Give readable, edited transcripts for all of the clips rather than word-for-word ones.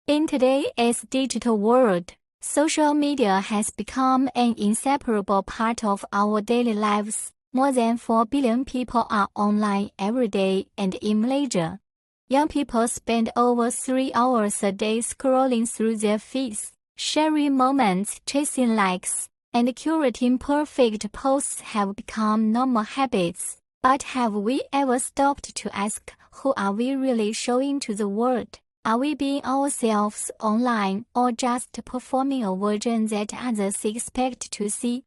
In today's digital world, social media has become an inseparable part of our daily lives. More than 4 billion people are online every day, and in Malaysia, young people spend over 3 hours a day scrolling through their feeds, sharing moments, chasing likes, and curating perfect posts have become normal habits. But have we ever stopped to ask, who are we really showing to the world? Are we being ourselves online, or just performing a version that others expect to see?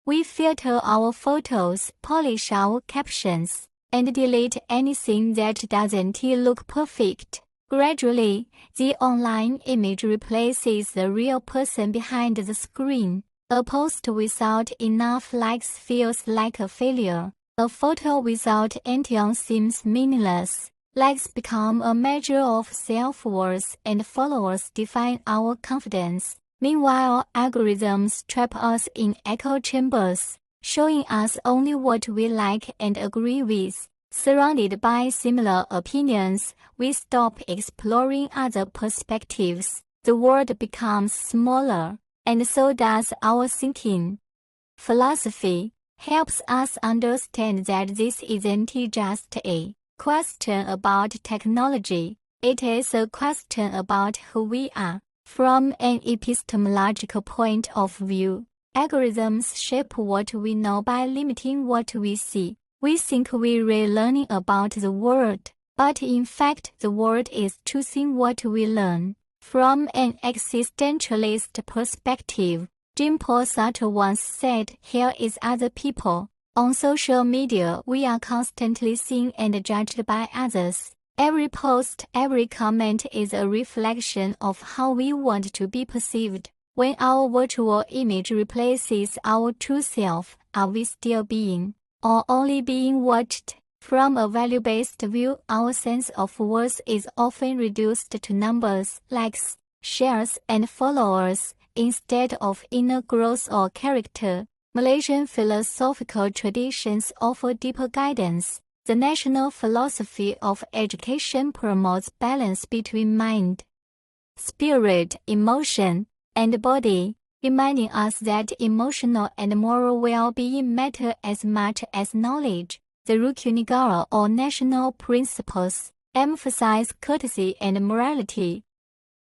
We filter our photos, polish our captions, and delete anything that doesn't look perfect. Gradually, the online image replaces the real person behind the screen. A post without enough likes feels like a failure. A photo without enthusiasm seems meaningless. Likes become a measure of self-worth, and followers define our confidence. Meanwhile, algorithms trap us in echo chambers, showing us only what we like and agree with. Surrounded by similar opinions, we stop exploring other perspectives. The world becomes smaller, and so does our thinking. Philosophy helps us understand that this isn't just a question about technology. It is a question about who we are. From an epistemological point of view, algorithms shape what we know by limiting what we see. We think we're learning about the world, but in fact the world is choosing what we learn. From an existentialist perspective, Jean-Paul Sartre once said, "Here is other people." On social media, we are constantly seen and judged by others. Every post, every comment is a reflection of how we want to be perceived. When our virtual image replaces our true self, are we still being, or only being watched? From a value-based view, our sense of worth is often reduced to numbers, likes, shares, and followers, instead of inner growth or character. Malaysian philosophical traditions offer deeper guidance. The national philosophy of education promotes balance between mind, spirit, emotion, and body, reminding us that emotional and moral well-being matter as much as knowledge. The Rukun or national principles emphasize courtesy and morality,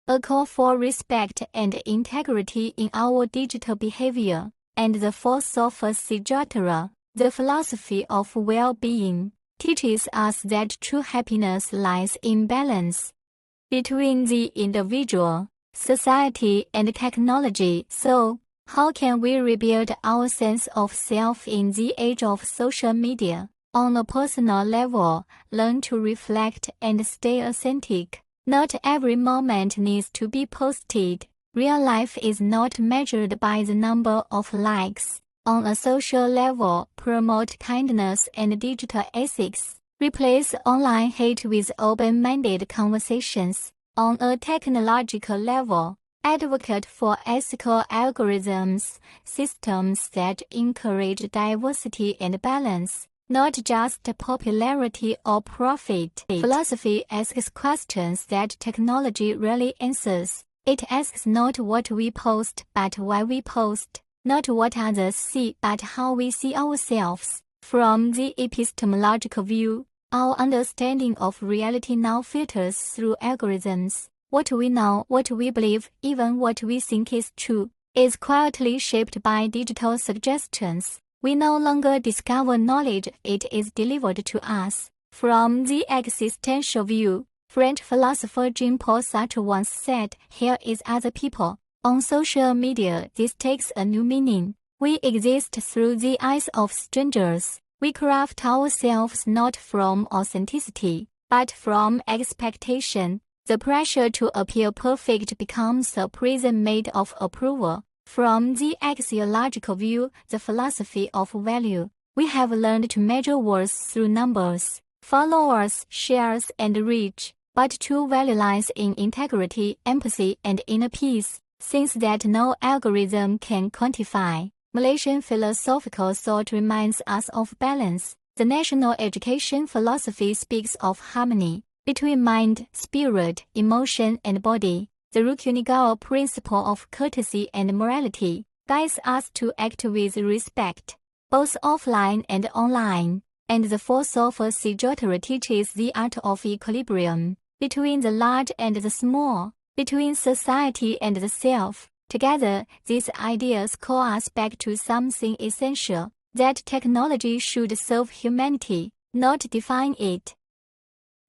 a call for respect and integrity in our digital behavior, and the Philosophy Sejahtera, the philosophy of well-being, teaches us that true happiness lies in balance between the individual, society, and technology. So, how can we rebuild our sense of self in the age of social media? On a personal level, learn to reflect and stay authentic. Not every moment needs to be posted. Real life is not measured by the number of likes. On a social level, promote kindness and digital ethics. Replace online hate with open-minded conversations. On a technological level, advocate for ethical algorithms, systems that encourage diversity and balance, not just popularity or profit. Philosophy asks questions that technology rarely answers. It asks not what we post, but why we post, not what others see, but how we see ourselves. From the epistemological view, our understanding of reality now filters through algorithms. What we know, what we believe, even what we think is true, is quietly shaped by digital suggestions. We no longer discover knowledge, it is delivered to us. From the existential view, French philosopher Jean-Paul Sartre once said, "Here is other people." On social media, this takes a new meaning. We exist through the eyes of strangers. We craft ourselves not from authenticity, but from expectation. The pressure to appear perfect becomes a prison made of approval. From the axiological view, the philosophy of value, we have learned to measure worth through numbers, followers, shares, and reach. But true value lies in integrity, empathy, and inner peace, things that no algorithm can quantify. Malaysian philosophical thought reminds us of balance. The national education philosophy speaks of harmony between mind, spirit, emotion, and body. The Rukunigawa principle of courtesy and morality guides us to act with respect, both offline and online, and the Philosophy Jottara teaches the art of equilibrium between the large and the small, between society and the self. Together, these ideas call us back to something essential, that technology should serve humanity, not define it.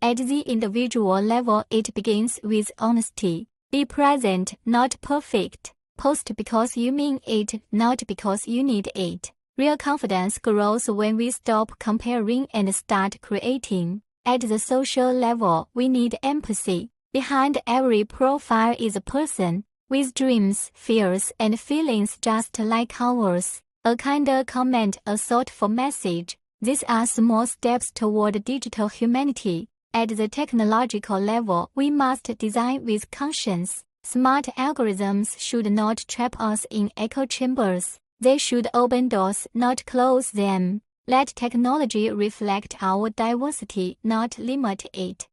At the individual level, it begins with honesty. Be present, not perfect. Post because you mean it, not because you need it. Real confidence grows when we stop comparing and start creating. At the social level, we need empathy. Behind every profile is a person, with dreams, fears, and feelings just like ours. A kinder comment, a thoughtful message. These are small steps toward digital humanity. At the technological level, we must design with conscience. Smart algorithms should not trap us in echo chambers. They should open doors, not close them. Let technology reflect our diversity, not limit it.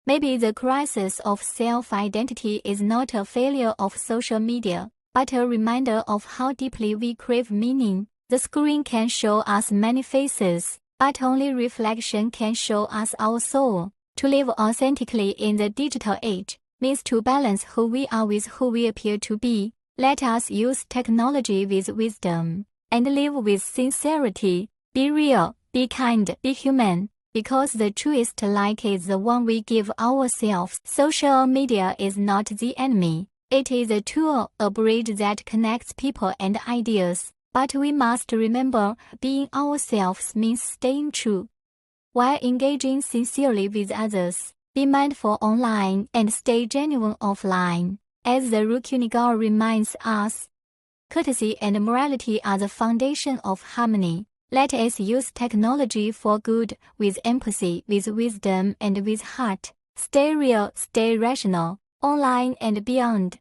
Maybe the crisis of self-identity is not a failure of social media, but a reminder of how deeply we crave meaning. The screen can show us many faces, but only reflection can show us our soul. To live authentically in the digital age means to balance who we are with who we appear to be. Let us use technology with wisdom and live with sincerity. Be real, be kind, be human, because the truest light is the one we give ourselves. Social media is not the enemy. It is a tool, a bridge that connects people and ideas. But we must remember, being ourselves means staying true. While engaging sincerely with others, be mindful online and stay genuine offline. As the Rukunigawa reminds us, courtesy and morality are the foundation of harmony. Let us use technology for good, with empathy, with wisdom, and with heart. Stay real, stay rational, online and beyond.